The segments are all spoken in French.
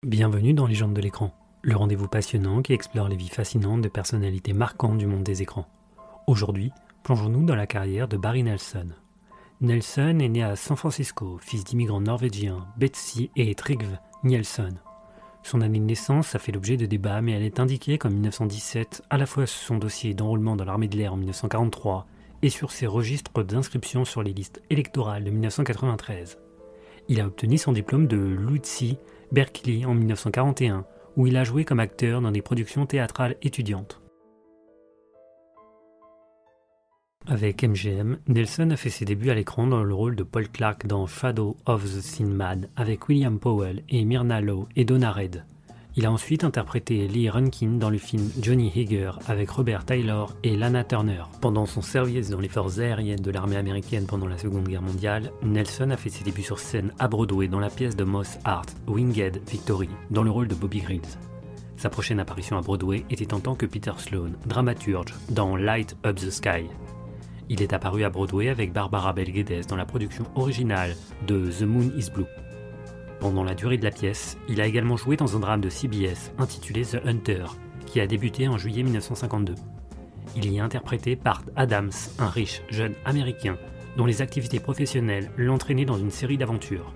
Bienvenue dans Légendes de l'écran, le rendez-vous passionnant qui explore les vies fascinantes de personnalités marquantes du monde des écrans. Aujourd'hui, plongeons-nous dans la carrière de Barry Nelson. Nelson est né à San Francisco, fils d'immigrants norvégiens Betsy et Trygve Nielsen. Son année de naissance a fait l'objet de débats, mais elle est indiquée comme 1917 à la fois sur son dossier d'enrôlement dans l'armée de l'air en 1943 et sur ses registres d'inscription sur les listes électorales de 1993. Il a obtenu son diplôme de l'UC Berkeley en 1941, où il a joué comme acteur dans des productions théâtrales étudiantes. Avec MGM, Nelson a fait ses débuts à l'écran dans le rôle de Paul Clark dans Shadow of the Sin Man avec William Powell et Myrna Loy et Donna Reed. Il a ensuite interprété Lee Rankin dans le film Johnny Heger avec Robert Taylor et Lana Turner. Pendant son service dans les forces aériennes de l'armée américaine pendant la Seconde Guerre mondiale, Nelson a fait ses débuts sur scène à Broadway dans la pièce de Moss Hart, Winged Victory, dans le rôle de Bobby Griggs. Sa prochaine apparition à Broadway était en tant que Peter Sloan, dramaturge, dans Light Up the Sky. Il est apparu à Broadway avec Barbara Bel Geddes dans la production originale de The Moon is Blue. Pendant la durée de la pièce, il a également joué dans un drame de CBS intitulé The Hunter, qui a débuté en juillet 1952. Il y a interprété Bart Adams, un riche jeune américain dont les activités professionnelles l'entraînaient dans une série d'aventures.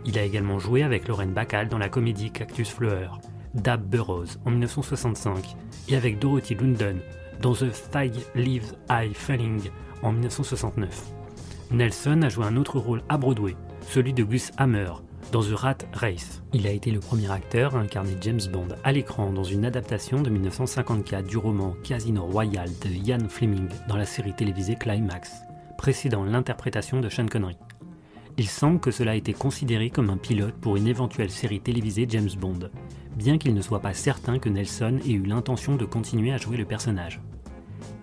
Il a également joué avec Lauren Bacall dans la comédie Cactus Flower, Dab Burrows en 1965 et avec Dorothy London dans The Five Leaves I Falling en 1969. Nelson a joué un autre rôle à Broadway, celui de Gus Hammer, dans The Rat Race. Il a été le premier acteur à incarner James Bond à l'écran dans une adaptation de 1954 du roman Casino Royale de Ian Fleming dans la série télévisée Climax, précédant l'interprétation de Sean Connery. Il semble que cela a été considéré comme un pilote pour une éventuelle série télévisée James Bond, bien qu'il ne soit pas certain que Nelson ait eu l'intention de continuer à jouer le personnage.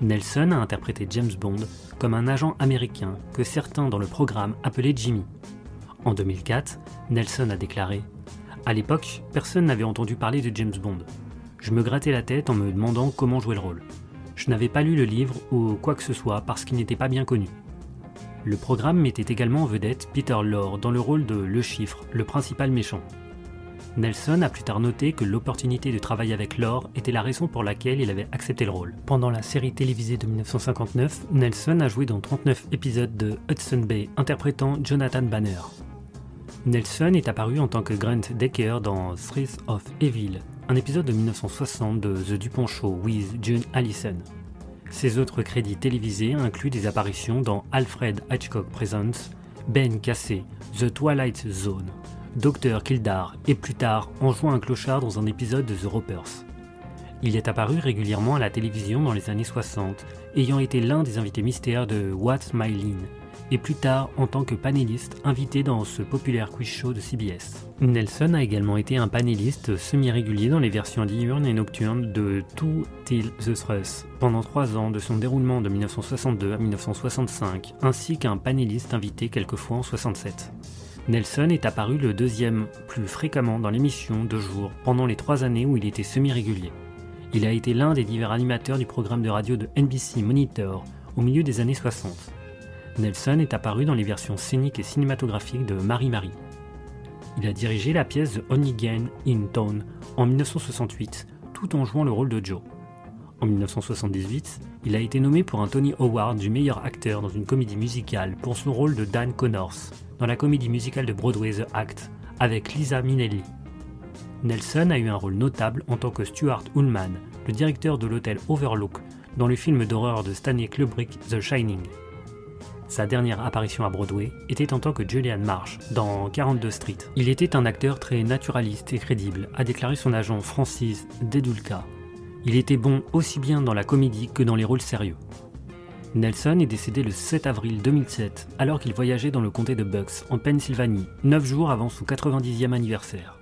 Nelson a interprété James Bond comme un agent américain que certains dans le programme appelaient Jimmy. En 2004, Nelson a déclaré « À l'époque, personne n'avait entendu parler de James Bond. Je me grattais la tête en me demandant comment jouer le rôle. Je n'avais pas lu le livre ou quoi que ce soit parce qu'il n'était pas bien connu. » Le programme mettait également en vedette Peter Lorre dans le rôle de Le Chiffre, le principal méchant. Nelson a plus tard noté que l'opportunité de travailler avec Lorre était la raison pour laquelle il avait accepté le rôle. Pendant la série télévisée de 1959, Nelson a joué dans 39 épisodes de Hudson Bay, interprétant Jonathan Banner. Nelson est apparu en tant que Grant Decker dans Threes of Evil, un épisode de 1960 de The Dupont Show with June Allison. Ses autres crédits télévisés incluent des apparitions dans Alfred Hitchcock Presents, Ben Cassé, The Twilight Zone, Dr Kildare et plus tard en jouant un clochard dans un épisode de The Ropers. Il est apparu régulièrement à la télévision dans les années 60, ayant été l'un des invités mystères de What's My Line, et plus tard en tant que panéliste invité dans ce populaire quiz show de CBS. Nelson a également été un panéliste semi-régulier dans les versions diurnes et nocturnes de Two Till the Truth pendant 3 ans de son déroulement de 1962 à 1965, ainsi qu'un panéliste invité quelquefois en 67. Nelson est apparu le deuxième plus fréquemment dans l'émission de jour pendant les 3 années où il était semi-régulier. Il a été l'un des divers animateurs du programme de radio de NBC Monitor au milieu des années 60. Nelson est apparu dans les versions scéniques et cinématographiques de Marie-Marie. Il a dirigé la pièce The Only Game in Town en 1968, tout en jouant le rôle de Joe. En 1978, il a été nommé pour un Tony Award du meilleur acteur dans une comédie musicale pour son rôle de Dan Connors dans la comédie musicale de Broadway The Act avec Liza Minnelli. Nelson a eu un rôle notable en tant que Stuart Ullman, le directeur de l'hôtel Overlook, dans le film d'horreur de Stanley Kubrick The Shining. Sa dernière apparition à Broadway était en tant que Julian Marsh dans 42 Street. Il était un acteur très naturaliste et crédible, a déclaré son agent Francis Dedulka. Il était bon aussi bien dans la comédie que dans les rôles sérieux. Nelson est décédé le 7 avril 2007 alors qu'il voyageait dans le comté de Bucks en Pennsylvanie, 9 jours avant son 90e anniversaire.